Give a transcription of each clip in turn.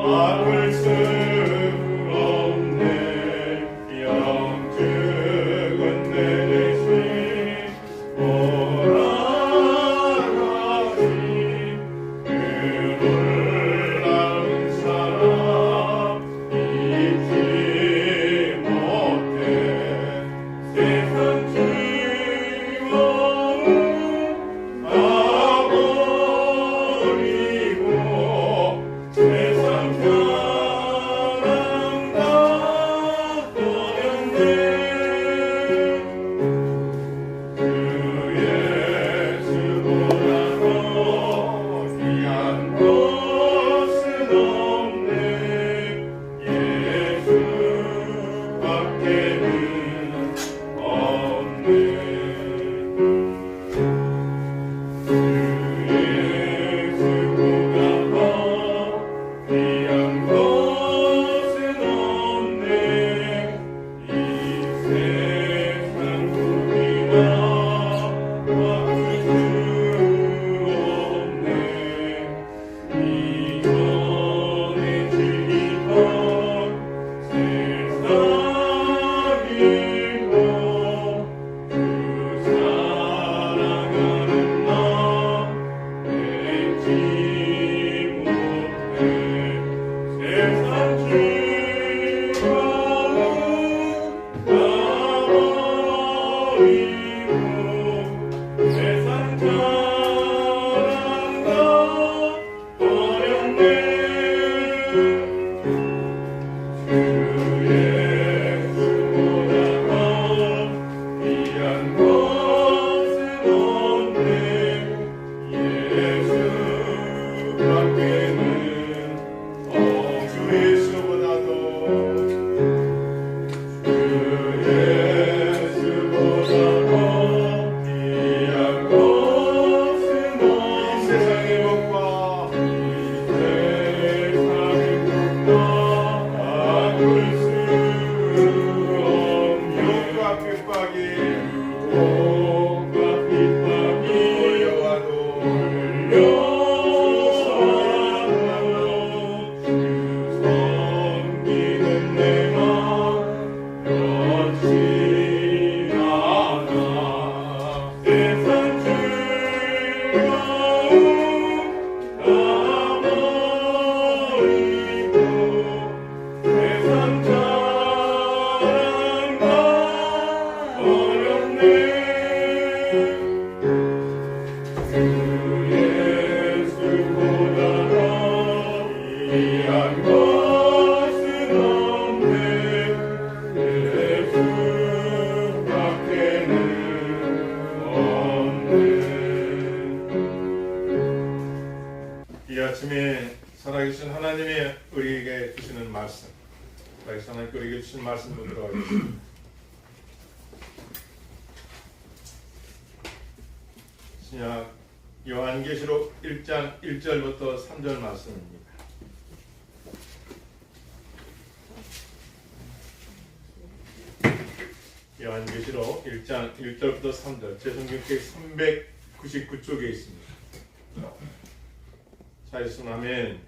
막을 수 없네. 영적은 내 대신 돌아가신 그 놀라운 사랑 잊지 못해. 세상 즐거움 다 버리고 세상 사랑 다 버렸네. 그 예수보다 더 귀한 것은 없네. 예수밖에는 없네. 그 예수보다 더 귀한 것은 없네. 이 세상 누구나 바꿀 수 없네. 이전에 즐기던 세상이고 그 사랑하는 나 잊지 못해. 세상 즐거움 다 버리고 세상 사랑 다 버렸네. 주 예수보다 더 귀한 것은 없네. 예수밖에는 주 예수보다도 주 예수보다 더 귀한 것은 없네. 이 세상의 것과 바꿀 수 없네. 욕과 핍박이 몰려와도 주 섬기는 내 맘 변치 않아. 세상 즐거움 다 버리고 세상 사랑 다 버렸네. 주 예수보다 더 귀한 것은 없네. 예수밖에는 없네. 이 아침에 살아계신 하나님의 우리에게 주시는 말씀, 살아계신 하나님께 우리에게 주신 말씀 보도록 하겠습니다. 신약 요한계시록 1장 1절부터 3절 말씀입니다. 요한계시록 1장 1절부터 3절, 제 성경책 399쪽에 있습니다. 자유순 아멘.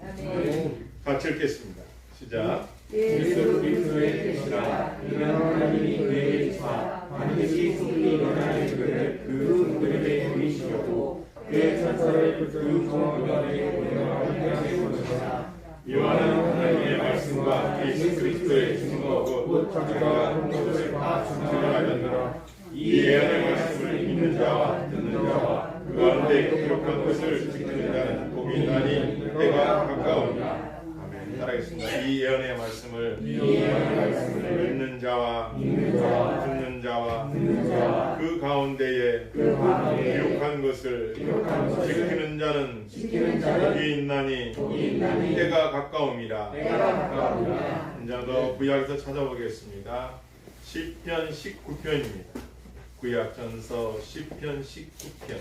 같이 읽겠습니다. 시작. 예수 그리스도의 계시라 이는 하나님이 그에게 주사 반드시 속히 일어날 일을 그 성도에게 보이시려고 그의 천사를 그 정원관에 보내어 함께 보내시라. 요한은 하나님의 말씀과 예수 그리스도의 증거 곧 자기가 한 것을 다 증언하였느라 이 예언의 말씀을 믿는 자와 듣는 자와 그 가운데 기록한 것을 지키는 자는 복이 있나니 때가 가까우니라. 아멘. 따라하겠습니다. 이 예언의 말씀을 믿는 자와 듣는 자와 그 가운데에 기록한 것을 지키는 자는 복이 있나니 때가 가까움이라. 한 장 더 구약에서 찾아보겠습니다. 시편 19편입니다. 구약전서 시편 19편.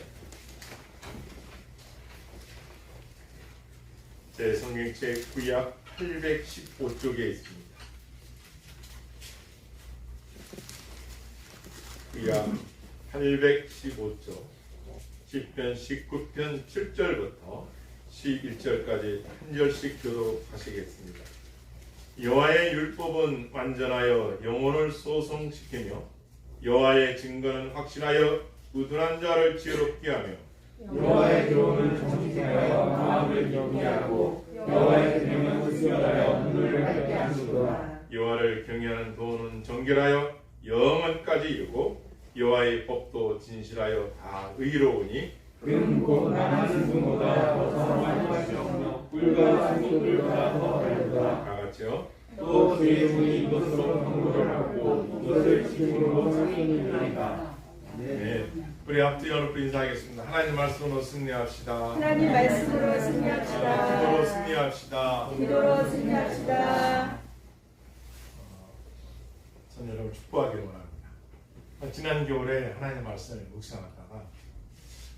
제 성경책 구약 815쪽에 있습니다. 구약 815쪽 시편 19편 7절부터 11절까지 한 절씩 교독하시겠습니다. 여호와의 율법은 완전하여 영혼을 소송시키며 여호와의 증거는 확실하여 우둔한 자를 지혜롭게 하며 여호와의 교훈은 정직하여 마음을 경외하고 여호와의 계명은 순결하여 눈을 밝게 하시도다. 여호와를 경외하는 도는 정결하여 영원까지 이르고 여호와의 법도 진실하여 다 의로우니 그는 곧 나는 승보다 더 선한 것이 없며 꿀과 승소들보다 더 밝다. 다 같이요. 또 그의 손이 이것으로 경고를 하고 이것을 지킴으로 상행이니이다. 네. 우리 앞뒤 연합으로 인사하겠습니다. 하나님 말씀으로 승리합시다. 하나님 말씀으로 기도로 승리합시다. 승리합시다. 기도로 승리합시다. 저는 여러분 축복하기를 원합니다. 지난 겨울에 하나님의 말씀을 묵상하다가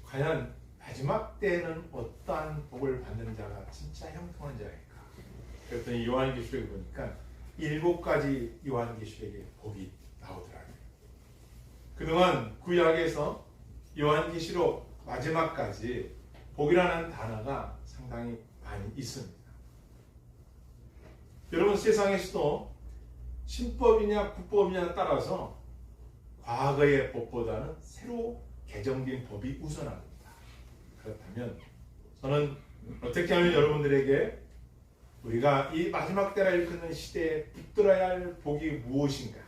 과연 마지막 때에는 어떠한 복을 받는 자가 진짜 형통한 자일까? 그랬더니 요한계시록에 보니까 7가지 요한계시록의 복이 나오더라고요. 그동안 구약에서 요한계시록 마지막까지 복이라는 단어가 상당히 많이 있습니다. 여러분 세상에서도 신법이냐 국법이냐에 따라서 과거의 법보다는 새로 개정된 법이 우선합니다. 그렇다면 저는 어떻게 하면 여러분들에게 우리가 이 마지막 때라 일컫는 시대에 붙들어야 할 복이 무엇인가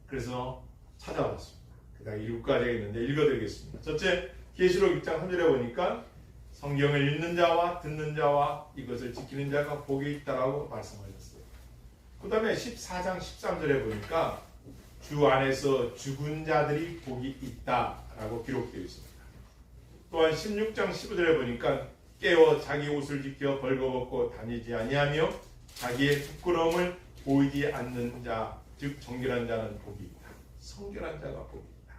그래서 찾아왔습니다. 그다음 7가지가 있는데 읽어드리겠습니다. 첫째 계시록 6장 3절에 보니까 성경을 읽는 자와 듣는 자와 이것을 지키는 자가 복이 있다라고 말씀하셨어요. 그 다음에 14장 13절에 보니까 주 안에서 죽은 자들이 복이 있다라고 기록되어 있습니다. 또한 16장 15절에 보니까 깨어 자기 옷을 지켜 벌거벗고 다니지 아니하며 자기의 부끄러움을 보이지 않는 자, 즉 정결한 자는 복이 있다. 성결한 자가 복이 있다.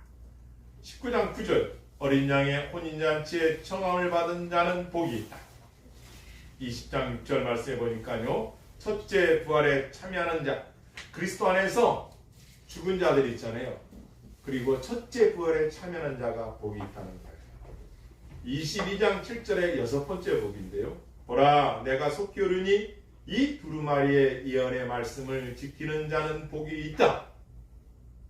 19장 9절 어린 양의 혼인잔치에 청함을 받은 자는 복이 있다. 20장 6절 말씀해 보니까요. 첫째 부활에 참여하는 자, 그리스도 안에서 죽은 자들이 있잖아요. 그리고 첫째 부활에 참여하는 자가 복이 있다는 거예요. 22장 7절의 6번째 복인데요. 보라 내가 속히 오르니 이 두루마리의 예언의 말씀을 지키는 자는 복이 있다.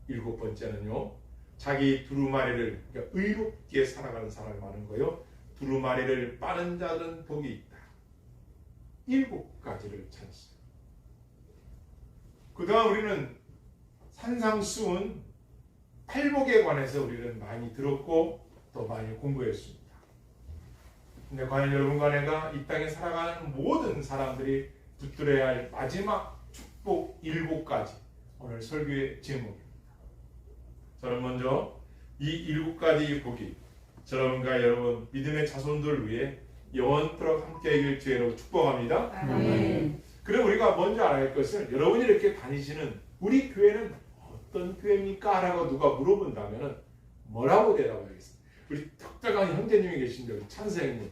7번째는요. 자기 두루마리를 그러니까 의롭게 살아가는 사람이 많은 거예요. 두루마리를 빠는 자들은 복이 있다. 7가지를 찾았어요. 그 다음 우리는 산상수훈 8복에 관해서 우리는 많이 들었고 또 많이 공부했습니다. 근데 과연 여러분과 내가 이 땅에 살아가는 모든 사람들이 붙들어야 할 마지막 축복 7가지 오늘 설교의 제목입니다. 저는 먼저 이 7가지 복이 여러분과 여러분 믿음의 자손들 위해 영원토록 함께 하길 주의로 축복합니다. 아멘. 그럼 우리가 먼저 알아야 할 것은 여러분이 이렇게 다니시는 우리 교회는 어떤 교회입니까? 라고 누가 물어본다면 뭐라고 대답하겠습니까? 우리 특별한 형제님이 계신데 우리 찬서 형님.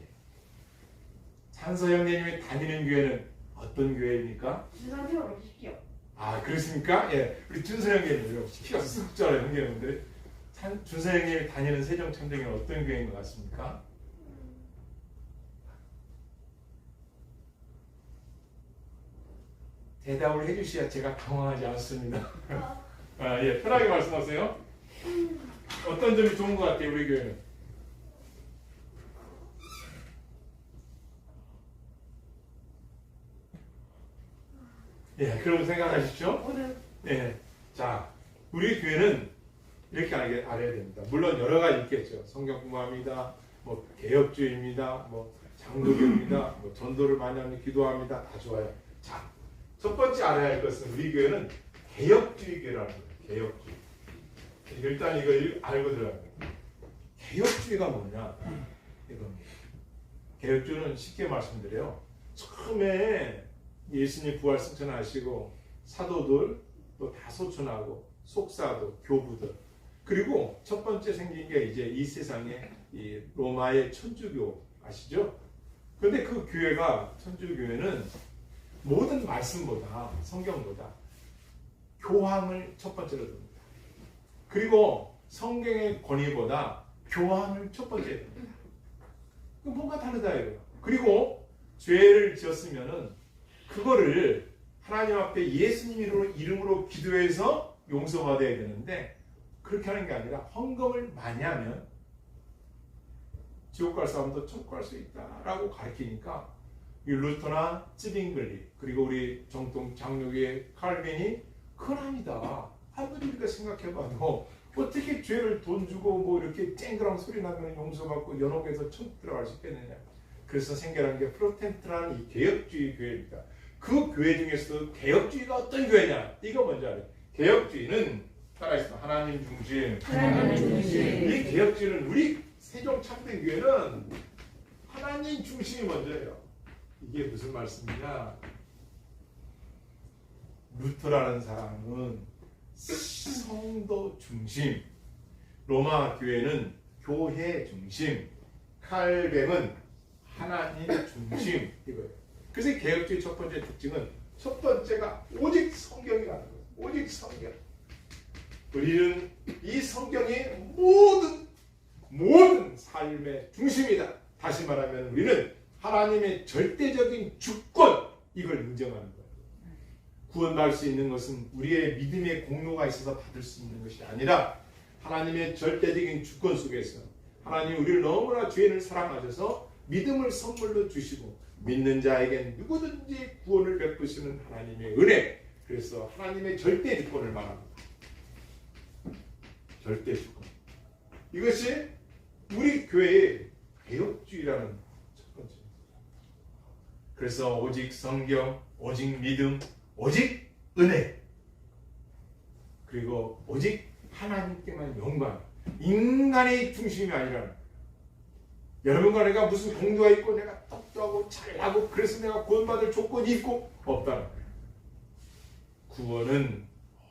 찬서 형제님이 다니는 교회는 어떤 교회입니까? 주상표로 시키오. 아 그렇습니까? 예, 우리 준서 형제님 키가 쑥 자라 형제님들 준서 형님이 다니는 세종참정교회는 어떤 교회인 것 같습니까? 대답을 해주셔야 제가 당황하지 않습니다. 아, 예, 편하게 말씀하세요. 어떤 점이 좋은 것 같아요, 우리 교회는? 예, 그럼 생각하시죠? 예, 자, 우리 교회는 이렇게 알아야 됩니다. 물론 여러 가지 있겠죠. 성경 공부합니다. 뭐 개혁주의입니다. 뭐 장로교입니다. 뭐 전도를 많이 합니다. 기도합니다. 다 좋아요. 자, 첫 번째 알아야 할 것은 우리 교회는 개혁주의 교회라는 거예요. 개혁주의. 일단 이거 알고 들어가야 돼요. 개혁주의가 뭐냐? 이겁니다. 개혁주의는 쉽게 말씀드려요. 처음에 예수님 부활 승천하시고 사도들 또 다 소천하고 속사도 교부들 그리고 첫 번째 생긴 게 이제 이 세상에 이 로마의 천주교 아시죠? 근데 그 교회가 천주교회는 모든 말씀보다 성경보다 교황을 첫 번째로 둡니다. 그리고 성경의 권위보다 교황을 첫 번째로 둡니다. 뭔가 다르다 이거예요. 그리고 죄를 지었으면은 그거를 하나님 앞에 예수님 이름으로 기도해서 용서받아야 되는데 그렇게 하는 게 아니라 헌금을 많이 하면 지옥 갈 사람도 천국 갈 수 있다라고 가르치니까 이 루터나 찌빙글리 그리고 우리 정통 장로교의 칼빈이 그건 아니다. 아무리 우리가 생각해봐도 어떻게 죄를 돈 주고 뭐 이렇게 쨍그랑 소리 나면 용서받고 연옥에서 천국 들어갈 수 있겠느냐. 그래서 생겨난 게 프로테스탄트라는 이 개혁주의 교회입니다. 그 교회 중에서도 개혁주의가 어떤 교회냐? 이거 먼저 알아요. 개혁주의는 따라했습니다. 하나님 중심. 하나님 중심. 이 개혁주의는 우리 세종 참된교회는 하나님 중심이 먼저예요. 이게 무슨 말씀이냐? 루터라는 사람은 성도 중심, 로마 교회는 교회 중심, 칼뱅은 하나님 중심 이거예요. 그래서 개혁주의 첫 번째 특징은 첫 번째가 오직 성경이라는 거예요. 오직 성경. 우리는 이 성경이 모든 삶의 중심이다. 다시 말하면 우리는 하나님의 절대적인 주권 이걸 인정하는 거예요. 구원받을 수 있는 것은 우리의 믿음의 공로가 있어서 받을 수 있는 것이 아니라 하나님의 절대적인 주권 속에서 하나님이 우리를 너무나 죄인을 사랑하셔서 믿음을 선물로 주시고 믿는 자에겐 누구든지 구원을 베푸시는 하나님의 은혜. 그래서 하나님의 절대 주권을 말합니다. 절대 주권. 이것이 우리 교회의 개혁주의라는 첫 번째. 그래서 오직 성경, 오직 믿음, 오직 은혜. 그리고 오직 하나님께만 영광. 인간의 중심이 아니라 여러분과 내가 무슨 공도가 있고 내가 똑똑하고 잘하고 그래서 내가 구원받을 조건이 있고 없다는 거예요. 구원은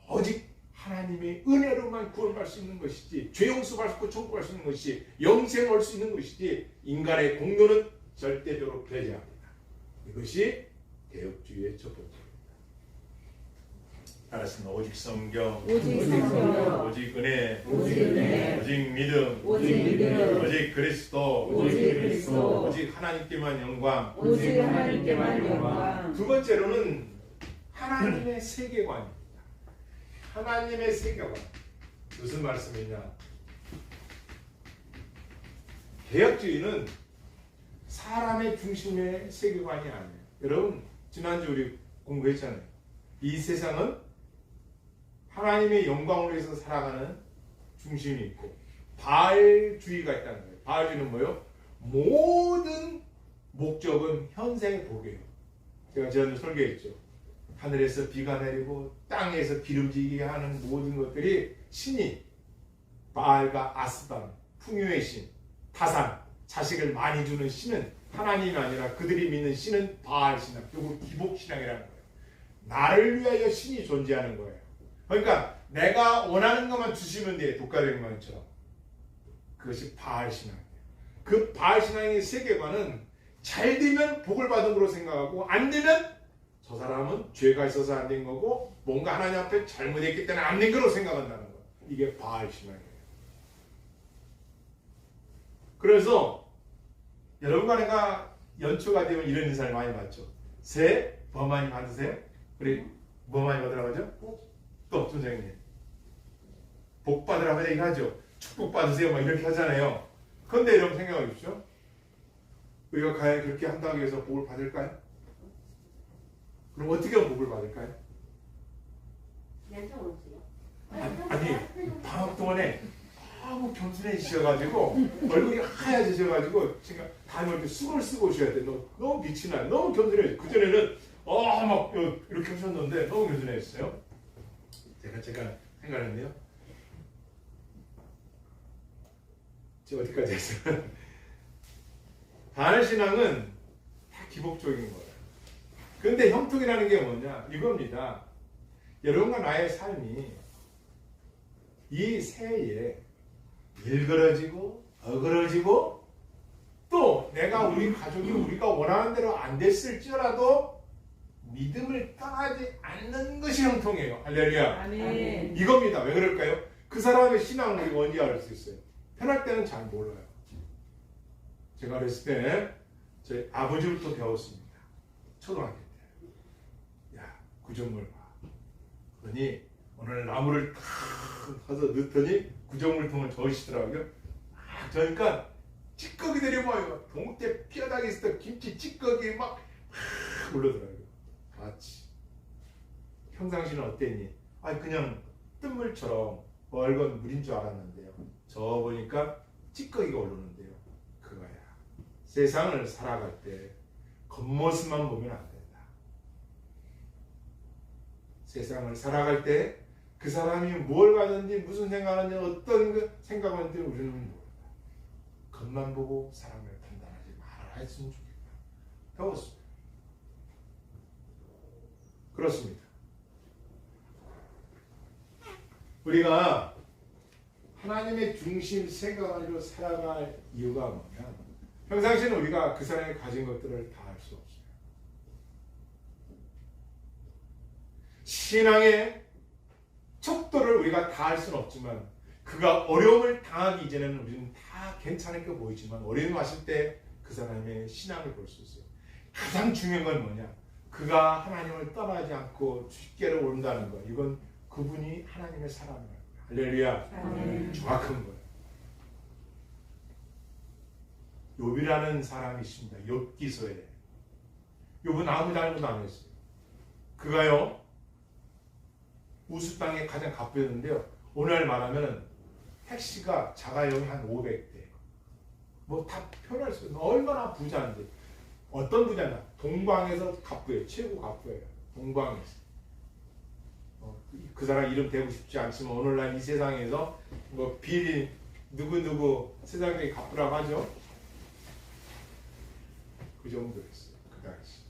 오직 하나님의 은혜로만 구원받을 수 있는 것이지 죄 용서받고 천국 갈 수 있는 것이 영생 올 수 있는 것이지 인간의 공로는 절대적으로 배제합니다. 이것이 개혁주의의 첫 번째입니다. 알았습니다. 오직 성경, 오직 성경, 오직 은혜, 오직 은혜, 오직 믿음, 오직 믿음, 오직 그리스도, 오직 그리스도, 오직 하나님께만 영광. 오직 하나님께만 영광. 두 번째로는 하나님의 세계관입니다. 하나님의 세계관. 무슨 말씀이냐? 개혁주의는 사람의 중심의 세계관이 아니에요. 여러분 지난주 우리 공부했잖아요. 이 세상은 하나님의 영광을 위해서 살아가는 중심이 있고 바알주의가 있다는 거예요. 바알주의는 뭐예요? 모든 목적은 현생의 복이에요. 제가 지난주 설교했죠. 하늘에서 비가 내리고 땅에서 기름지게 하는 모든 것들이 신이 바알과 아스반, 풍요의 신, 타산, 자식을 많이 주는 신은 하나님이 아니라 그들이 믿는 신은 바알 신앙, 그리고 기복 신앙이라는 거예요. 나를 위하여 신이 존재하는 거예요. 그러니까 내가 원하는 것만 주시면 돼. 독가백망처럼. 그것이 바알 신앙이에요. 그 바알 신앙의 세계관은 잘 되면 복을 받은 거로 생각하고 안 되면 저 사람은 죄가 있어서 안 된 거고 뭔가 하나님 앞에 잘못했기 때문에 안 된 거로 생각한다는 거예요. 이게 바알 신앙이에요. 그래서 여러분과 내가 연초가 되면 이런 인사를 많이 받죠. 새해 복 많이 받으세요. 우리 뭐 많이 받으라고 하죠? 또 선생님 복 받으라고 얘기하죠. 축복 받으세요 막 이렇게 하잖아요. 그런데 여러분 생각해 보십시오. 우리가 과연 그렇게 한다고 해서 복을 받을까요? 그럼 어떻게 하면 복을 받을까요? 아니 방학 동안에 너무 겸손해지셔가지고 얼굴이 하얘지셔가지고 지금 다음에 이렇게 쑥을 쓰고 오셔야 돼. 너무 빛이 나요. 너무 겸손해져. 그전에는 막 이렇게 하셨는데 너무 겸손해졌어요. 제가 생각했네요. 지금 어디까지 했어요? 바알신앙은 다 기복적인 거예요. 그런데 형통이라는 게 뭐냐? 이겁니다. 여러분과 나의 삶이 이 새해에 일그러지고 어그러지고 또 내가 우리 가족이 우리가 원하는 대로 안 됐을지라도 믿음을 떠나지 않는 것이 형통이에요. 할렐루야. 아멘. 이겁니다. 왜 그럴까요? 그 사람의 신앙을 우리가 언제 알 수 있어요? 편할 때는 잘 몰라요. 제가 그랬을 때 저희 아버지부터 배웠습니다. 초등학교 때. 야, 구정물 봐. 그러니 오늘 나무를 탁 해서 넣더니 구정물통을 저으시더라고요. 막 저니까 찌꺼기들이 막 동태 뼈다귀 있을 때 김치 찌꺼기 막 올라더라고요. 마치. 평상시는 어땠니? 아니 그냥 뜬물처럼 맑은 물인 줄 알았는데요. 저 보니까 찌꺼기가 오르는데요. 그거야. 세상을 살아갈 때 겉모습만 보면 안 된다. 세상을 살아갈 때 그 사람이 뭘 가졌는지 무슨 생각하는지 어떤 그 생각하는지 우리는 모른다. 겉만 보고 사람을 판단하지 말아야 했으면 좋겠다. 배웠습니다. 그렇습니다. 우리가 하나님의 중심 생각으로 살아갈 이유가 뭐냐면 평상시에는 우리가 그 사람이 가진 것들을 다 알 수 없어요. 신앙의 척도를 우리가 다 알 수는 없지만 그가 어려움을 당하기 이전에는 우리는 다 괜찮을 거 보이지만 어려움이 왔을 때 그 사람의 신앙을 볼 수 있어요. 가장 중요한 건 뭐냐? 그가 하나님을 떠나지 않고 주께로 온다는 것. 이건 그분이 하나님의 사람이에요. 할렐루야. 아멘. 정확한 거예요. 욥이라는 사람이 있습니다. 욥기서에. 욥은 아무 잘못 안 했어요. 그가요 우스 땅에 가장 가쁘였는데요. 오늘 말하면 택시가 자가용이 한 500대. 뭐 다 표현할 수 있어요. 얼마나 부자인데. 어떤 부자냐? 동방에서 가쁘예요. 최고 가쁘예요. 동방에서. 그 사람 이름 대고 싶지 않지만 오늘날 이 세상에서 뭐 비리 누구 세상에 가쁘라고 하죠. 그 정도였어요. 그 당시.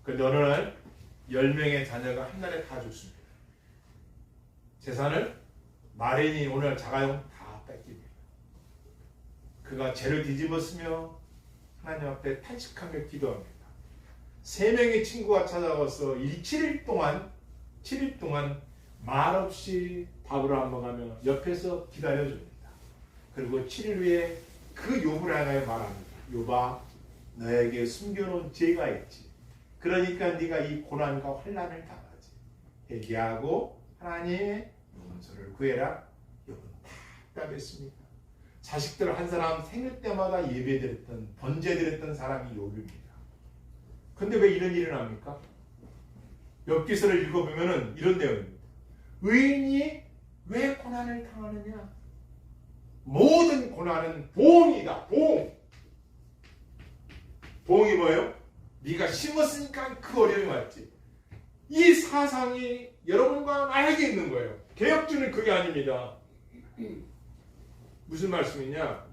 그런데 어느 날 10명의 자녀가 한 날에 다 죽습니다. 재산을 마린이 오늘 자가용 다 뺏깁니다. 그가 죄를 뒤집었으며 하나님 앞에 탄식하며 기도합니다. 3명의 친구가 찾아와서 7일 동안 말없이 밥을 안 먹으며 옆에서 기다려줍니다. 그리고 7일 후에 그 욥을 향하여 말합니다. 욥아, 너에게 숨겨놓은 죄가 있지. 그러니까 네가 이 고난과 환난을 당하지. 회개하고 하나님의 용서를 구해라. 욥은 답답했습니다. 자식들 한 사람 생일 때마다 예배드렸던 번제드렸던 사람이 욥입니다. 근데 왜 이런 일이 납니까? 욥기서를 읽어보면 이런 내용입니다. 의인이 왜 고난을 당하느냐? 모든 고난은 보응이다. 보응이 뭐예요? 네가 심었으니까 그 어려움이 왔지. 이 사상이 여러분과 나에게 있는 거예요. 개혁주는 그게 아닙니다. 무슨 말씀이냐?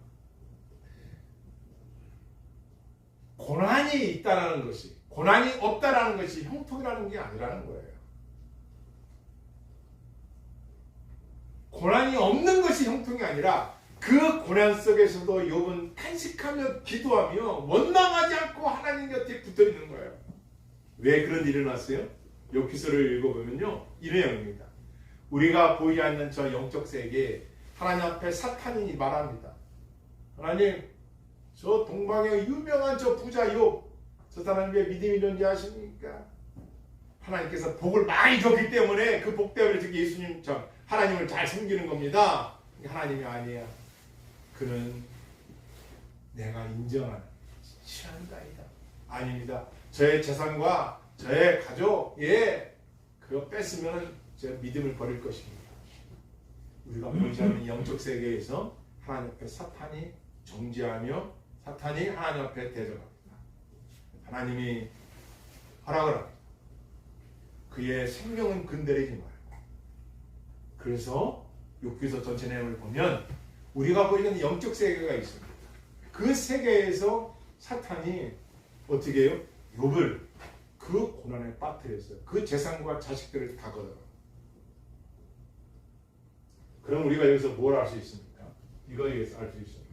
고난이 있다라는 것이, 고난이 없다라는 것이 형통이라는 게 아니라는 거예요. 고난이 없는 것이 형통이 아니라 그 고난 속에서도 욥은 탄식하며 기도하며 원망하지 않고 하나님 곁에 붙어 있는 거예요. 왜 그런 일이 났어요? 욥기서를 읽어보면요, 이 내용입니다. 우리가 보이지 않는 저 영적 세계에 하나님 앞에 사탄이 말합니다. 하나님, 저 동방의 유명한 저 부자 욥, 저 사람이 왜 믿음이 있는지 아십니까? 하나님께서 복을 많이 줬기 때문에 그 복 때문에 저기 예수님, 하나님을 잘 섬기는 겁니다. 하나님이 아니야. 그는 내가 인정하는 취한다이다. 아닙니다. 저의 재산과 저의 가족에 그거 뺐으면 제가 믿음을 버릴 것입니다. 우리가 보이지 않는 영적 세계에서 하나님 앞에 사탄이 정죄하며 사탄이 하나님 앞에 대적합니다. 하나님이 허락을 합니다. 그의 생명은 건드리지 말고. 그래서 욥기서 전체 내용을 보면 우리가 보이는 영적 세계가 있습니다. 그 세계에서 사탄이 어떻게 해요? 욥을 그 고난에 빠뜨렸어요. 그 재산과 자식들을 다 걷어가요. 그럼 우리가 여기서 뭘 알 수 있습니까? 이거에서 알 수 있습니다.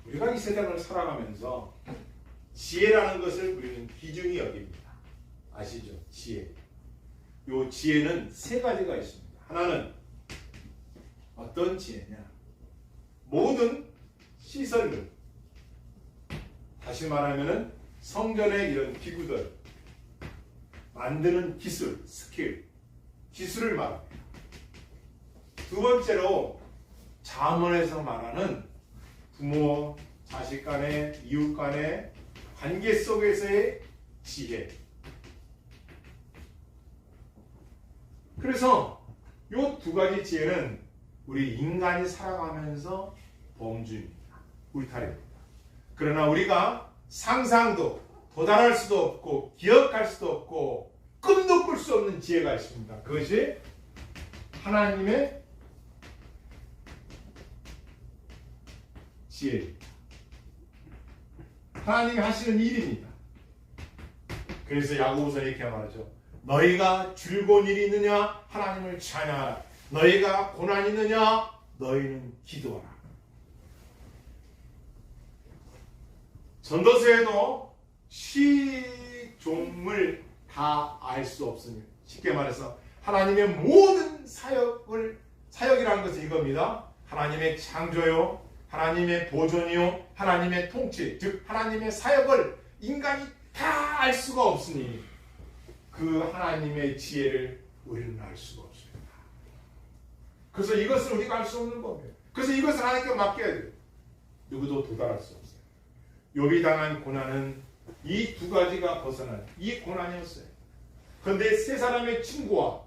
우리가 이 세상을 살아가면서 지혜라는 것을 우리는 귀중히 여깁니다. 아시죠? 지혜. 이 지혜는 세 가지가 있습니다. 하나는 어떤 지혜냐? 모든 시설물, 다시 말하면은 성전의 이런 기구들 만드는 기술, 스킬, 기술을 말합니다. 두 번째로 잠언에서 말하는 부모, 자식 간의, 이웃 간의 관계 속에서의 지혜. 그래서 이 두 가지 지혜는 우리 인간이 살아가면서 범주입니다. 울타리입니다. 그러나 우리가 상상도 도달할 수도 없고 기억할 수도 없고 꿈도 꿀 수 없는 지혜가 있습니다. 그것이 하나님의 지혜입니다. 하나님이 하시는 일입니다. 그래서 야고보서 이렇게 말하죠. 너희가 즐거운 일이 있느냐? 하나님을 찬양하라. 너희가 고난이 있느냐? 너희는 기도하라. 전도서에도 시종을 다 알 수 없으니 쉽게 말해서 하나님의 모든 사역이라는 것은 이겁니다. 하나님의 창조요, 하나님의 보존이요, 하나님의 통치, 즉 하나님의 사역을 인간이 다 알 수가 없으니 그 하나님의 지혜를 우리는 알 수가 없습니다. 그래서 이것을 우리가 알 수 없는 법이에요. 그래서 이것을 하나님께 맡겨야 돼요. 누구도 도달할 수 없어요. 욥이 당한 고난은 이 두 가지가 벗어난 이 고난이었어요. 그런데 세 사람의 친구와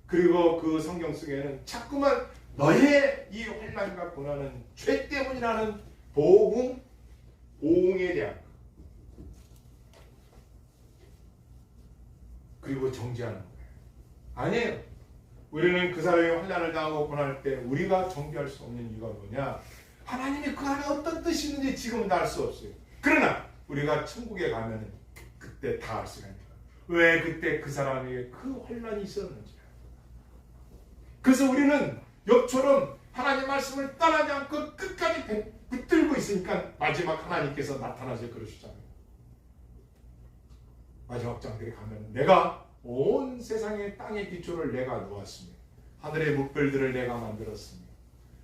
그리고 그 성경 속에는 자꾸만 너의 이 환난과 고난은 죄 때문이라는 보응에 대한 그리고 정죄하는 거예요. 아니에요. 우리는 그 사람이 환난을 당하고 고난할 때 우리가 정죄할 수 없는 이유가 뭐냐? 하나님이 그 안에 어떤 뜻이 있는지 지금은 알 수 없어요. 그러나 우리가 천국에 가면은 그때 다 알 수가 있는 거예요. 왜 그때 그 사람에게 그 환난이 있었는지. 그래서 우리는 욥처럼 하나님 말씀을 떠나지 않고 끝까지 붙들고 있으니까 마지막 하나님께서 나타나서 그러시잖아요. 마지막 장들에 가면 내가 온 세상의 땅의 기초를 내가 놓았으며 하늘의 묵별들을 내가 만들었으며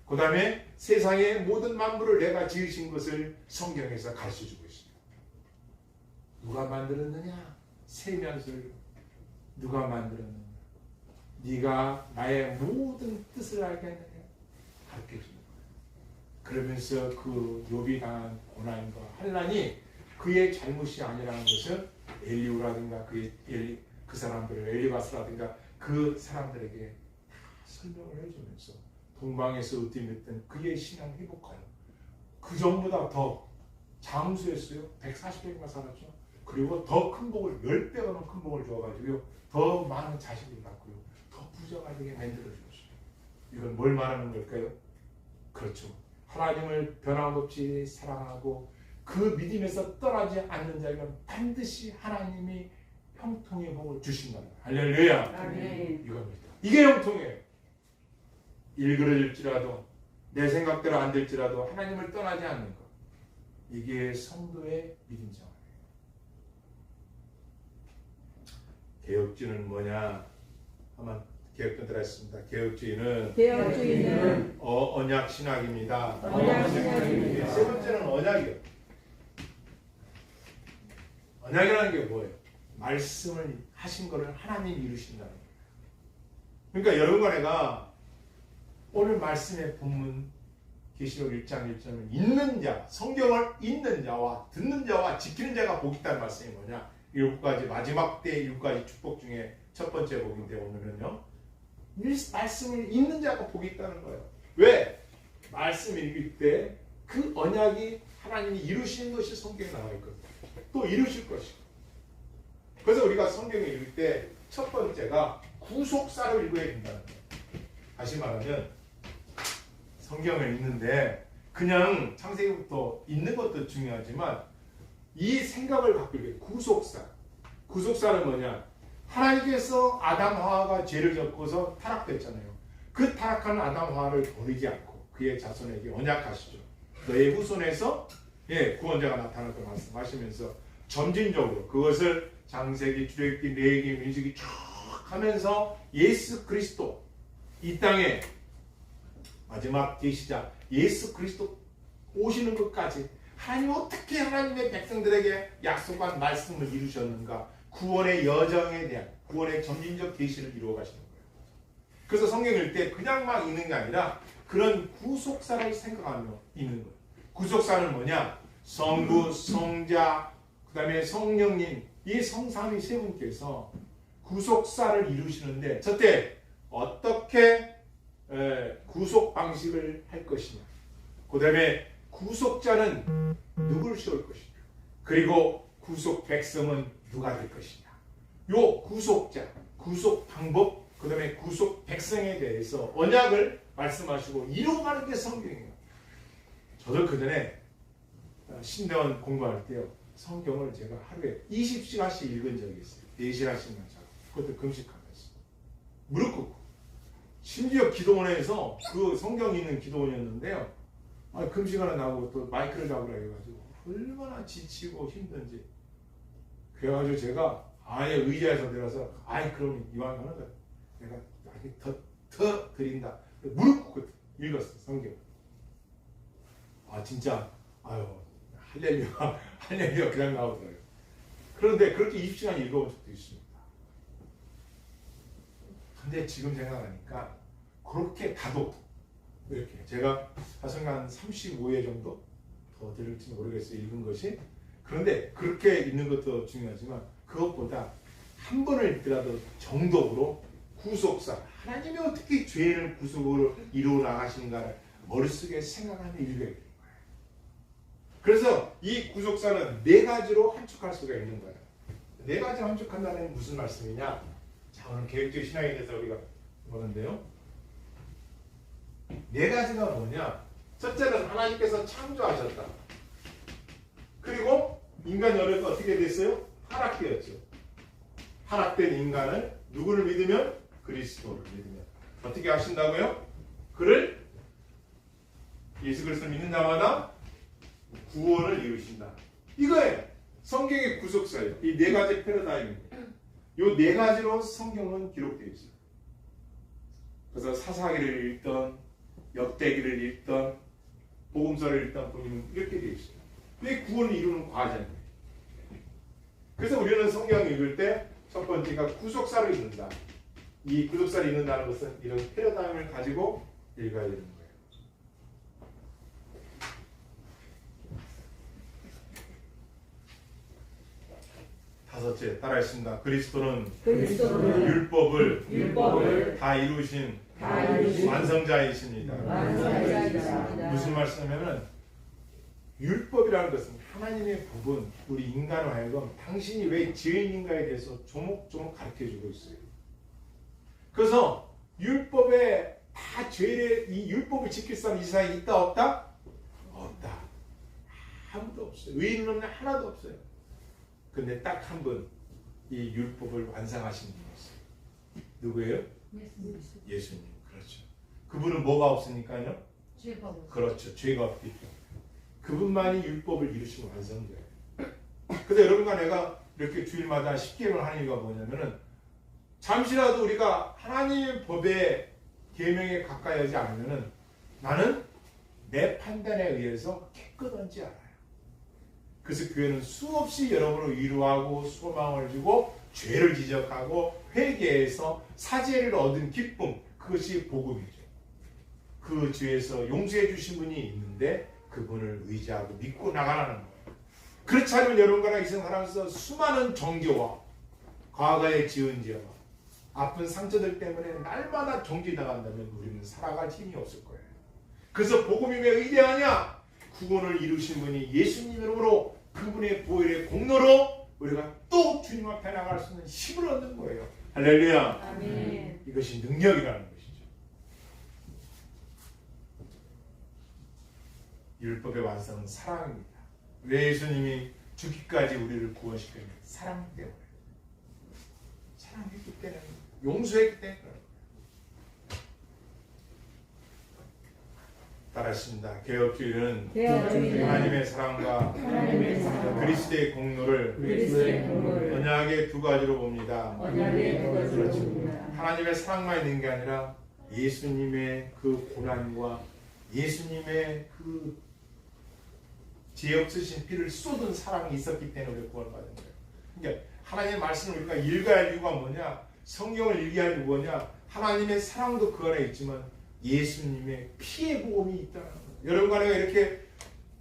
그 다음에 세상의 모든 만물을 내가 지으신 것을 성경에서 가르쳐주고 있습니다. 누가 만들었느냐? 세면술 누가 만들었느냐? 네가 나의 모든 뜻을 알겠느냐? 가르쳐주는 거예요. 그러면서 그 욥이 당한 고난과 환난이 그의 잘못이 아니라는 것을 엘리후라든가 그 사람들을 엘리바스라든가 그 사람들에게 다 설명을 해주면서 동방에서 으뜸했던 그의 신앙 회복하여 그 전보다 더 장수했어요. 140년이나 살았죠. 그리고 더 큰 복을 10배가 넘는 큰 복을 줘가지고 더 많은 자식을 낳고요. 더 부자가 되게 만들어주었어요. 이건 뭘 말하는 걸까요? 그렇죠. 하나님을 변함없이 사랑하고 그 믿음에서 떠나지 않는 자에게는 반드시 하나님이 형통의 복을 주신다. 할렐루야. 아멘. 이겁니다. 이게 형통이에요. 일그러질지라도 내 생각대로 안 될지라도 하나님을 떠나지 않는 것. 이게 성도의 믿음 생활이에요. 개혁주의는 뭐냐? 한번 개혁주의 들었습니다. 개혁주의는 언약 신학입니다. 언약 신학입니다. 세 번째는 언약이에요. 언약이라는 게 뭐예요? 말씀을 하신 거를 하나님이 이루신다는 거예요. 그러니까 여러분과 내가 오늘 말씀의 본문 계시록 1장 1절은 읽는 자, 성경을 읽는 자와 듣는 자와 지키는 자가 복이 있다는 말씀이 뭐냐? 7가지 마지막 때의 7가지 축복 중에 첫 번째 복인데 오늘은요. 말씀을 읽는 자가 복이 있다는 거예요. 왜? 말씀을 읽을 때 그 언약이 하나님이 이루시는 것이 성경에 나와 있거든요. 또 이루실 것이고. 그래서 우리가 성경을 읽을 때 첫 번째가 구속사를 읽어야 된다는 거예요. 다시 말하면 성경을 읽는데 그냥 창세기부터 읽는 것도 중요하지만 이 생각을 갖고 읽어요. 구속사. 구속사는 뭐냐? 하나님께서 아담 하와가 죄를 졌고서 타락됐잖아요. 그 타락한 아담 하와를 버리지 않고 그의 자손에게 언약하시죠. 너의 후손에서 구원자가 나타날 거 말씀하시면서 점진적으로 그것을 창세기, 출애굽기, 레위기, 민수기 쭉 하면서 예수 그리스도 이 땅에 마지막 계시자 예수 그리스도 오시는 것까지 하나님 어떻게 하나님의 백성들에게 약속한 말씀을 이루셨는가? 구원의 여정에 대한 구원의 점진적 계시를 이루어 가시는 거예요. 그래서 성경 읽을 때 그냥 막 읽는 게 아니라 그런 구속사를 생각하며 읽는 거예요. 구속사는 뭐냐? 성부, 성자, 그 다음에 성령님, 이 성삼위 세 분께서 구속사를 이루시는데 저때 어떻게 구속 방식을 할 것이냐, 그 다음에 구속자는 누구를 세울 것이냐, 그리고 구속 백성은 누가 될 것이냐, 요 구속자, 구속 방법, 그 다음에 구속 백성에 대해서 언약을 말씀하시고 이루어가는 게 성경이에요. 저도 그 전에 신대원 공부할 때요, 성경을 제가 하루에 20시간씩 읽은 적이 있어요. 4시간씩만 자고, 그것도 금식하면서 무릎 꿇고. 심지어 기도원에서 그 성경 읽는 기도원이었는데요, 금식하는 나고 또 마이크를 잡으라 해가지고 얼마나 지치고 힘든지. 그래가지고 제가 아예 의자에서 내려서 그럼 이왕 하는 거야, 내가 더 드린다. 무릎 꿇고 읽었어 성경. 진짜 할렐루야 할렐루야 그냥 나오더라고요. 그런데 그렇게 20시간 읽어본 적도 있습니다. 근데 지금 생각하니까 그렇게 다도 이렇게 제가 한 35회 정도 더 들을지 모르겠어요, 읽은 것이. 그런데 그렇게 읽는 것도 중요하지만 그것보다 한 번을 읽더라도 정독으로 구속사, 하나님이 어떻게 죄인을 구속으로 이루어 나가시는가를 머릿속에 생각하며 읽어야 돼요. 그래서 이 구속사는 4가지로 함축할 수가 있는 거예요. 4가지로 함축한다는 게 무슨 말씀이냐? 자, 오늘 계획적 신앙에 대해서 우리가 보는데요, 4가지가 뭐냐? 첫째는 하나님께서 창조하셨다. 그리고 인간 연애가 어떻게 됐어요? 타락되었죠. 타락된 인간을 누구를 믿으면? 그리스도를 믿으면. 어떻게 하신다고요? 그를, 예수 그리스도를 믿는 자마다 구원을 이루신다. 이거예요. 성경의 구속사예요. 이 4가지 패러다임입니다. 이 4가지로 성경은 기록되어 있어요. 그래서 사사기를 읽던, 역대기를 읽던, 복음서를 읽던 보면 이렇게 되어 있어요. 이 구원을 이루는 과정이에요. 그래서 우리는 성경을 읽을 때 첫 번째가 구속사를 읽는다. 이 구속사를 읽는다는 것은 이런 패러다임을 가지고 읽어야 되는 거예요. 다섯째, 따라했습니다. 그리스도는 율법을 다 이루신 완성자이십니다. 무슨 말씀이냐면, 율법이라는 것은 하나님의 법은 우리 인간을 하여금 당신이 왜 죄인인가에 대해서 조목조목 가르쳐주고 있어요. 그래서 율법에 다 죄를, 이 율법을 지킬 사람 이 세상에 있다 없다? 없다. 아무도 없어요. 의인 없는 하나도 없어요. 근데 딱 한 분 이 율법을 완성하신 분이 있어요. 누구예요? 예수님. 그렇죠. 그분은 뭐가 없으니까요? 죄가 없어요. 그렇죠. 죄가 없기 때문에. 그분만이 율법을 이루시고 완성자예요. 근데 여러분과 내가 이렇게 주일마다 10계명을 하는 이유가 뭐냐면은, 잠시라도 우리가 하나님의 법의 계명에 가까이 하지 않으면은 나는 내 판단에 의해서 깨끗한지 알아요. 그래서 교회는 수없이 여러분을 위로하고 소망을 주고 죄를 지적하고 회개해서 사죄를 얻은 기쁨, 그것이 복음이죠. 그 죄에서 용서해 주신 분이 있는데 그분을 의지하고 믿고 나가라는 거예요. 그렇지 않으면 여러분과 이 세상 살아가면서 수많은 정죄와 과거의 지은 죄와 아픈 상처들 때문에 날마다 정죄당한다면 우리는 살아갈 힘이 없을 거예요. 그래서 복음이 왜 위대하냐? 구원을 이루신 분이 예수님으로 그분의 보혈의 공로로 우리가 또 주님 앞에 나갈 수 있는 힘을 얻는 거예요. 할렐루야. 아멘. 이것이 능력이라는 것이죠. 율법의 완성은 사랑입니다. 왜 예수님이 죽기까지 우리를 구원시켰냐? 사랑 때문에. 사랑했기 때문에, 용서했기 때문에. 따라했습니다. 개혁주의는 하나님의 사랑과 그리스도의 공로를 언약의 2가지로 봅니다. 그렇죠. 하나님의 사랑만 있는 게 아니라 예수님의 그 고난과 예수님의 그 죄 없으신 피를 쏟은 사랑이 있었기 때문에 우리가 구원받은 거예요. 그러니까 하나님의 말씀을 우리가 읽어야 할 이유가 뭐냐? 성경을 읽어야 할 이유가 뭐냐? 하나님의 사랑도 그 안에 있지만 예수님의 피의 보험이 있다는 거예요. 여러분과 내가 이렇게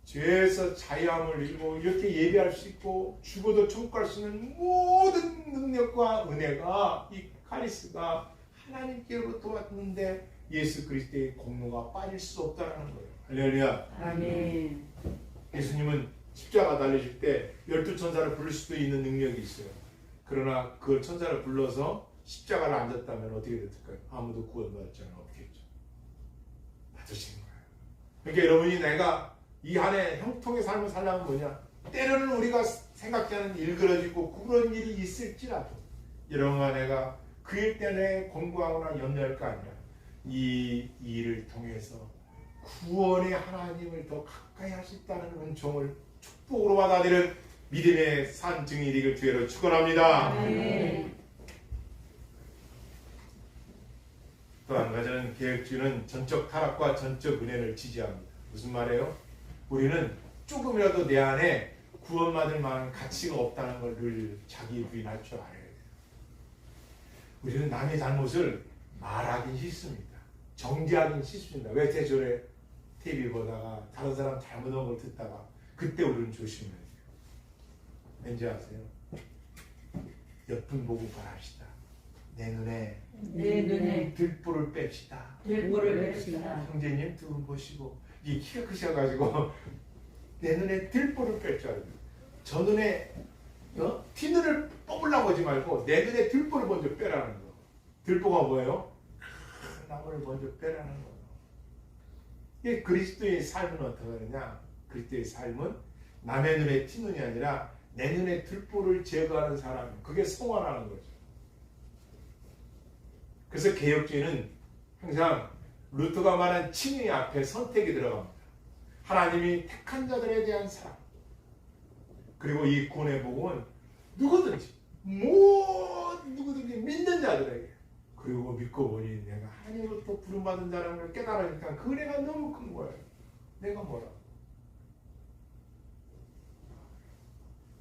죄에서 자유함을 이루고 이렇게 예배할 수 있고 죽어도 천국 갈 수 있는 모든 능력과 은혜가 이 카리스가 하나님께로부터 왔는데 예수 그리스도의 공로가 빠질 수 없다는 거예요. 할렐루야. 아멘. 예수님은 십자가 달리실 때 12천사를 부를 수도 있는 능력이 있어요. 그러나 그 천사를 불러서 십자가를 앉았다면 어떻게 됐을까요? 아무도 구원받을 자는 없겠죠. 받으신 거예요. 그러니까 여러분이 내가 이 안에 형통의 삶을 살려면 뭐냐? 때로는 우리가 생각지 않은 일그러지고 그런 일이 있을지라도 여러분과 내가 그 일 때문에 공부하거나 염려할 거 아니라 이 일을 통해서 구원의 하나님을 더 가까이 할 수 있다는 은총을 축복으로 받아들이는 믿음의 산 증인이 되길 주의로 축원합니다. 아멘. 또 한 가지는 개혁주의는 전적 타락과 전적 은혜를 지지합니다. 무슨 말이에요? 우리는 조금이라도 내 안에 구원받을 만한 가치가 없다는 걸 늘 자기 부인할 줄 알아야 돼요. 우리는 남의 잘못을 말하긴 싫습니다. 정죄하긴 싫습니다. 왜 제절에 TV 보다가 다른 사람 잘못한 걸 듣다가 그때 우리는 조심해야 돼요. 왠지 아세요? 옆분 보고 말합시다. 내 눈에 들보를 뺍시다. 들보를 뺍시다. 형제님 두 분 보시고 이 키가 크셔가지고 내 눈에 들보를 뺄 줄 알아요. 저 눈에 티눈을 뽑으려고 하지 말고 내 눈에 들보를 먼저 빼라는 거. 들보가 뭐예요? 나무를 먼저 빼라는 거예요. 이 그리스도의 삶은 어떻게 하느냐? 그리스도의 삶은 남의 눈에 티눈이 아니라 내 눈에 들보를 제거하는 사람, 그게 성화라는 거죠. 그래서 개혁주의는 항상 루터가 말한 칭의 앞에 선택이 들어갑니다. 하나님이 택한 자들에 대한 사랑. 그리고 이 구원의 복음은 누구든지 누구든지 믿는 자들에게, 그리고 믿고 보니 내가 하나님으로부터 부름받은 자라는 걸 깨달으니까 그 은혜가 너무 큰 거예요. 내가 뭐라.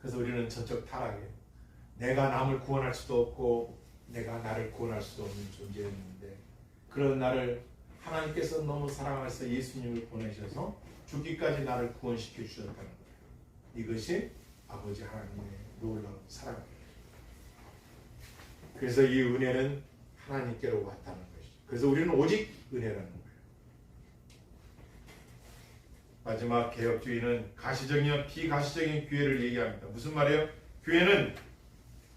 그래서 우리는 전적 타락에 내가 남을 구원할 수도 없고 내가 나를 구원할 수도 없는 존재였는데 그런 나를 하나님께서 너무 사랑하셔서 예수님을 보내셔서 죽기까지 나를 구원시켜 주셨다는 거예요. 이것이 아버지 하나님의 놀라운 사랑입니다. 그래서 이 은혜는 하나님께로 왔다는 것이죠. 그래서 우리는 오직 은혜라는 거예요. 마지막 개혁주의는 가시적이며 비가시적인 교회를 얘기합니다. 무슨 말이에요? 교회는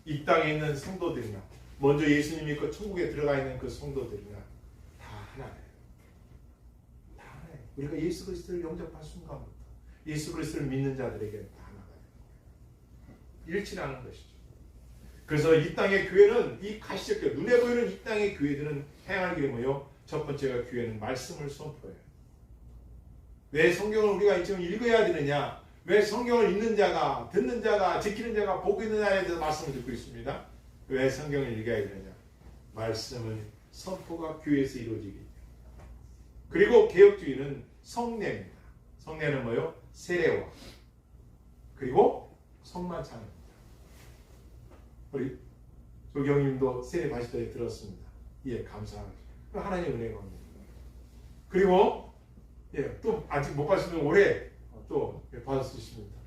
이 땅에 있는 성도들이나 먼저 예수님 믿고 천국에 들어가 있는 그 성도들이나 다 하나예요. 다 하나예요. 우리가 예수 그리스도를 영접한 순간부터 예수 그리스도를 믿는 자들에게는 다 하나가 돼요. 일치라는 것이죠. 그래서 이 땅의 교회는 이 가시적 교회, 눈에 보이는 이 땅의 교회들은 행할 길이 뭐예요? 첫 번째가 교회는 말씀을 선포해요. 왜 성경을 우리가 지금 읽어야 되느냐? 왜 성경을 읽는 자가, 듣는 자가, 지키는 자가, 보고 있는 자에 대해서 말씀을 듣고 있습니다. 왜 성경을 읽어야 되느냐? 말씀은 선포가 교회에서 이루어지기 때문에. 그리고 개혁주의는 성례입니다. 성례는 뭐예요? 세례와 그리고 성만 찬양입니다. 우리 조경님도 세례 받으실 때 들었습니다. 예, 감사합니다. 하나님의 은혜가 옵니다. 그리고 또 아직 못 받으시면 올해 또 받으십니다.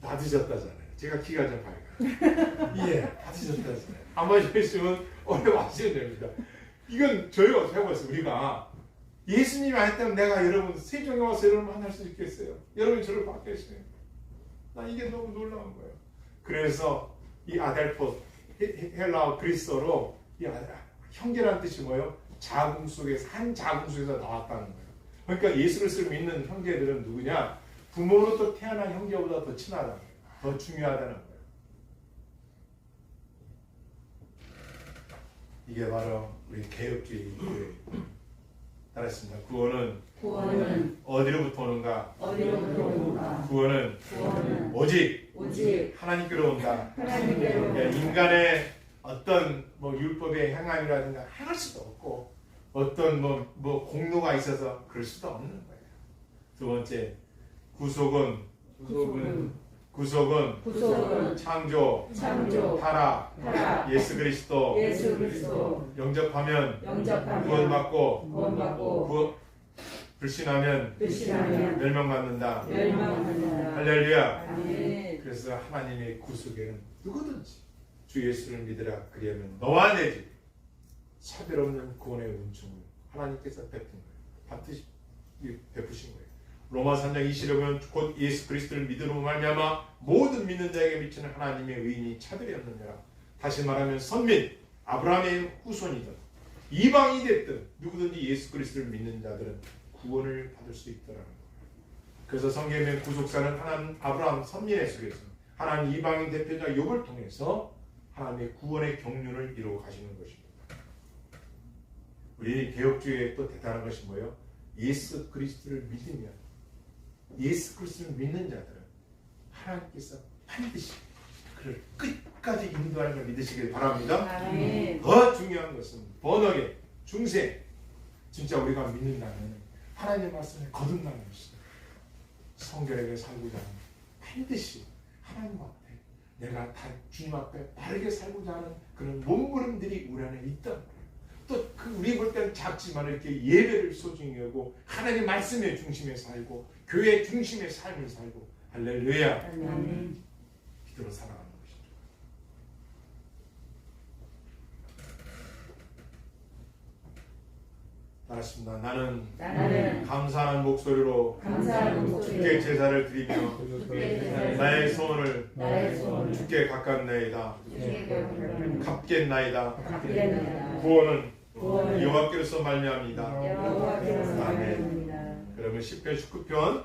받으셨다잖아요. 제가 키가 좀 밝아요. 예, 받으셨다잖아요. 안 받으셨으면 올해 와주셔야 됩니다. 이건 저희가 해봤어요. 우리가 예수님이 안 했다면 내가 여러분 세종에 와서 여러분 만날 수 있겠어요. 여러분이 저를 받겠어요. 나 이게 너무 놀라운 거예요. 그래서 이 아델포 헬라어 그리스어로 이 형제라는 뜻이 뭐예요? 자궁 속에서 한 자궁 속에서 나왔다는 거예요. 그러니까 예수 그리스도를 믿는 형제들은 누구냐? 부모로부터 태어난 형제보다 더 친하다는 거예요. 더 중요하다는 거예요. 이게 바로 우리 개혁주의 교회예요. 따라했습니다. 구원은 어디로부터 오는가? 구원은 오직 하나님께로 온다. 인간의 어떤 율법의 행함이라든가 행할 수도 없고 어떤 공로가 있어서 그럴 수도 없는 거예요. 두 번째, 구속은 구속은 창조, 타락, 예수 그리스도 영접하면 구원받고 불신하면 멸망받는다. 할렐루야. 아멘. 그래서 하나님의 구속에는 누구든지 주 예수를 믿으라 그리하면 너와 내 집 차별 없는 구원의 은총을 하나님께서 베푸신 거예요. 로마 3장 20절에 보면 곧 예수 그리스도를 믿음으로 말미암아 모든 믿는 자에게 미치는 하나님의 의인이 차별이 없느니라. 다시 말하면 선민 아브라함의 후손이든 이방이 됐든 누구든지 예수 그리스도를 믿는 자들은 구원을 받을 수 있더라는 거예요. 그래서 성경의 구속사는 하나님 아브라함 선민의 속에서 하나님 이방인 대표자 욥을 통해서 하나님의 구원의 경륜을 이루어 가시는 것입니다. 우리 개혁주의의 또 대단한 것이 뭐예요? 예수 그리스도를 믿으면 예수 그리스도를 믿는 자들은 하나님께서 반드시 그를 끝까지 인도하는 걸 믿으시길 바랍니다. 아멘. 더 중요한 것은 번역의 중세 진짜 우리가 믿는다면 하나님의 말씀에 거듭나는 것이다. 성결하게 살고자 하는 반드시 하나님 앞에 내가 다 주님 앞에 바르게 살고자 하는 그런 몸부림들이 우리 안에 있다. 또 우리 볼 때는 작지만 이렇게 예배를 소중히 여고 하나님 말씀의 중심에 살고 교회 중심의 삶을 살고 할렐루야. 아멘. 기도로 살아가는 것이죠. 따랐습니다. 나는 감사하는 목소리로 주께 제사를 드리며 나의 소원을 주께 갚겠나이다. 구원은 여호와께로서 말미암이다. 아멘. 그러면 시편 19편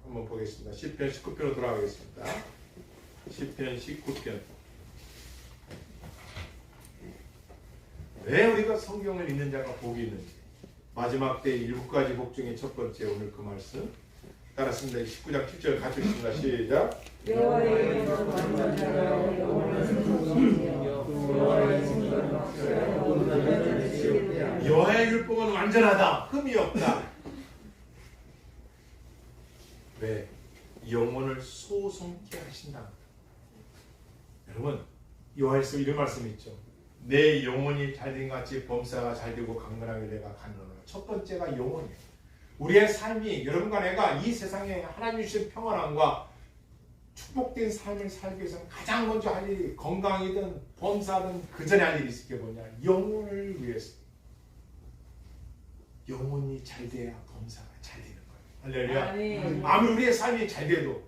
한번 보겠습니다. 시편 19편으로 돌아가겠습니다. 시편 19편. 왜 우리가 성경을 읽는 자가 복이 있는지 마지막 때 7가지 복 중에 첫 번째 오늘 그 말씀 따랐습니다. 19장 7절 같이 읽습니다. 시작. 여호와의 율법은 완전하여 영원한 여호와의 율법은 완전하다. 흠이 없다. 왜? 영혼을 소송케 하신다. 여러분 여호와에서 이런 말씀이 있죠. 내 영혼이 잘된 같이 범사가 잘되고 강건하게 내가 가느노라. 첫 번째가 영혼이에요. 우리의 삶이 여러분과 내가 이 세상에 하나님 주신 평안함과 축복된 삶을 살기 위해서 가장 먼저 할 일이 건강이든 범사든 그 전에 할 일이 있을 게 뭐냐? 영혼을 위해서. 영혼이 잘 돼야 범사가 잘 되는 거예요. 할렐루야. 아멘. 아무리 우리의 삶이 잘 돼도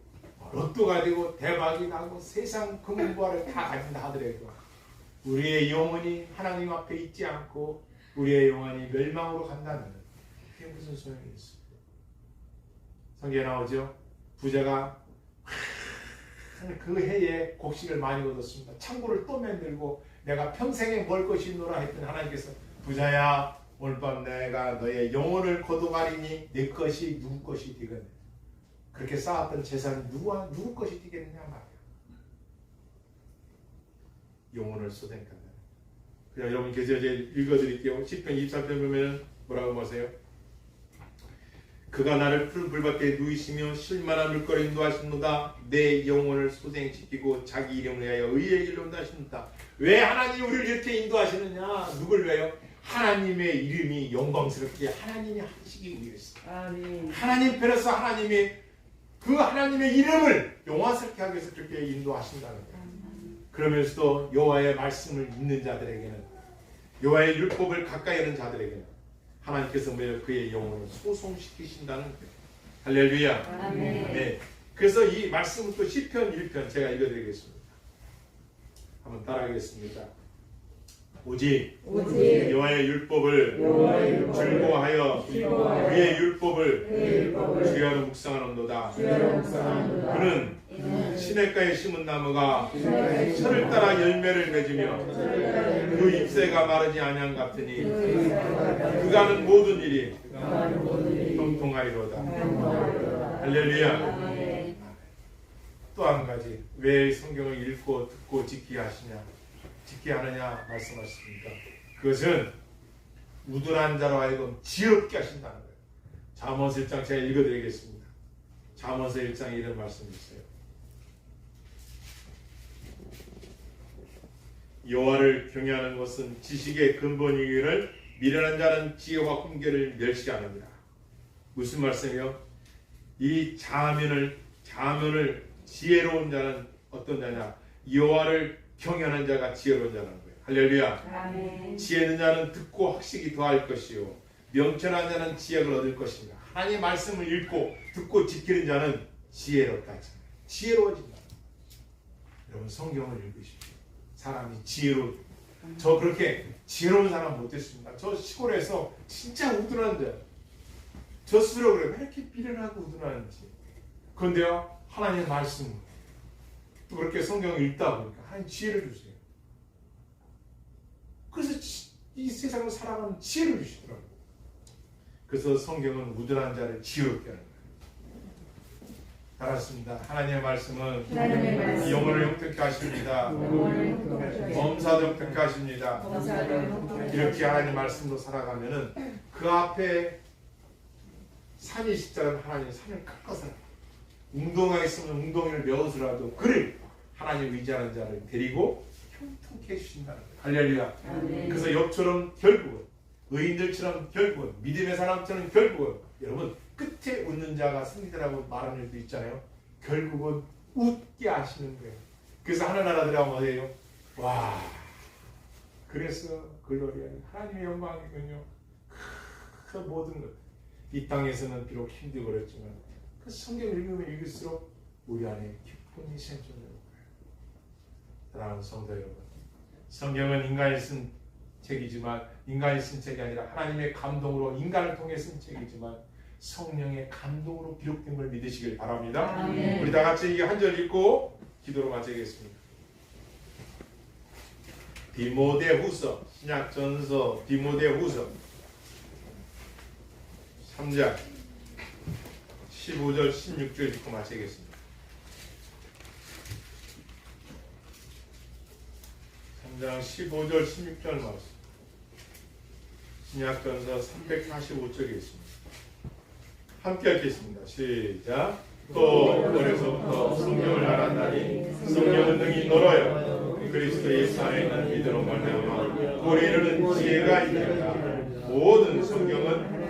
로또가 되고 대박이 나고 세상 금은보화를 다 가진다 하더라도 우리의 영혼이 하나님 앞에 있지 않고 우리의 영혼이 멸망으로 간다면 그게 무슨 소용이 있어요? 성경에 나오죠. 부자가 그 해에 곡식을 많이 얻었습니다. 창고를 또 만들고 내가 평생에 먹을 것이 있노라 했더니 하나님께서 부자야 오늘 밤 내가 너의 영혼을 거둬가리니 내 것이 누구 것이 되겠느냐. 그렇게 쌓았던 재산이 누구 것이 되겠느냐 말이야. 영혼을 쏟아낸다. 그냥 여러분 계세요. 읽어드릴게요. 시편 23편 보면 뭐라고 보세요? 그가 나를 푸른 불밭에 누이시며 쉴만한 물거리 인도하십니다. 내 영혼을 소생시키고 자기 이름을 위하여 의의 길로 인도하십니다. 왜 하나님이 우리를 이렇게 인도하시느냐? 누굴 위하여? 하나님의 이름이 영광스럽게 하나님이 하시기 위해서. 아멘. 하나님 편에서 하나님이 그 하나님의 이름을 영화스럽게 하기 위해서 그렇게 인도하신다는 거예요. 그러면서도 여호와의 말씀을 읽는 자들에게는 여호와의 율법을 가까이 하는 자들에게는 하나님께서 매일 그의 영혼을 소송시키신다는 거예요. 할렐루야. 아멘. 네. 그래서 이 말씀은 또 시편 1편 제가 읽어드리겠습니다. 한번 따라하겠습니다. 오직 여호와의 율법을 즐거워하여 그의 율법을 주의하는 묵상하는도다. 그는 시냇가에 심은 나무가 철을 따라 열매를 맺으며 그 잎새가 마르지 아니한 같으니 그가 하는 모든 일이 형통하리로다. 할렐루야. 또 한 가지 왜 성경을 읽고 듣고 지키게 하시냐 지키게 하느냐 말씀하셨습니다. 그것은 우둔한 자로 하여금 지혜롭게 하신다는 거예요. 잠언 1장 제가 읽어드리겠습니다. 잠언서 1장에 이런 말씀이 있어요. 여호와를 경외하는 것은 지식의 근본이기를 미련한 자는 지혜와 훈계를 멸시하느니라. 무슨 말씀이요? 이 자면을 지혜로운 자는 어떤 자냐? 여호와를 경외하는 자가 지혜로운 자라는 거예요. 할렐루야. 아멘. 지혜 있는 자는 듣고 학식이 더할 것이요 명철한 자는 지혜를 얻을 것입니다. 하나님의 말씀을 읽고 듣고 지키는 자는 지혜롭다. 지혜로워진다. 여러분 성경을 읽으십시오. 사람이 지혜로워. 저 그렇게 지혜로운 사람 못 됐습니다. 저 시골에서 진짜 우둔한 자. 저 스스로 그래. 왜 이렇게 비련하고 우둔하는지. 그런데요 하나님의 말씀 또 그렇게 성경을 읽다 보니까 하나님 지혜를 주세요. 그래서 이 세상을 살아가는 지혜를 주시더라고요. 그래서 성경은 우둔한 자를 지혜롭게 하는 거예요. 알았습니다. 하나님의 말씀은 하나님의 말씀. 영혼을 영특케 하십니다. 범사도 영특케 하십니다. 이렇게 하나님 말씀으로 살아가면은 그 앞에 산이 십자가는 하나님 산을 깎아서 웅덩이가 있으면 웅덩이를 메어서라도 그를 하나님 의지하는 자를 데리고 형통케 해주신다는 거예요. 할렐루야. 아멘. 그래서 욥처럼 결국은 의인들처럼 결국은 믿음의 사람처럼 결국은 여러분 끝에 웃는 자가 승리자라고 말하는 일도 있잖아요. 결국은 웃게 하시는 거예요. 그래서 하늘나라들하고 뭐예요? 와 그래서 글로리아 하나님의 영광이군요. 그 모든 것 이 땅에서는 비록 힘들고 그랬지만 그 성경 읽으면 읽을수록 우리 안에 기쁨이 생겨나는 거예요. 사랑하는 성도 여러분, 성경은 인간이 쓴 책이지만 인간이 쓴 책이 아니라 하나님의 감동으로 인간을 통해 쓴 책이지만 성령의 감동으로 기록된 걸 믿으시길 바랍니다. 아멘. 우리 다 같이 이게 한 절 읽고 기도로 마치겠습니다. 디모데후서 신약전서 디모데후서 3장 15절 16절 읽고 마치겠습니다. 3장 15절 16절 말씀 신약전서 345쪽에 있습니다. 함께 읽겠습니다. 시작. 또 어려서부터 성경을 알았나니 성경은 능히 너로여 그리스도 예수 안에 있는 믿음으로 말미암아 우리 이르는 지혜가 있느니라. 모든 성경은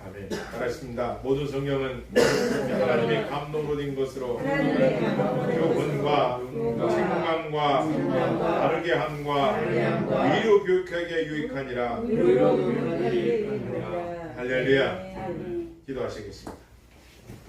아멘. 잘하셨습니다. 모든 성경은 하나님의 감동으로 된 것으로 교훈과 책망과 바르게 함과 위로 교육하게 유익하니라. 할렐루야. 기도하시겠습니다.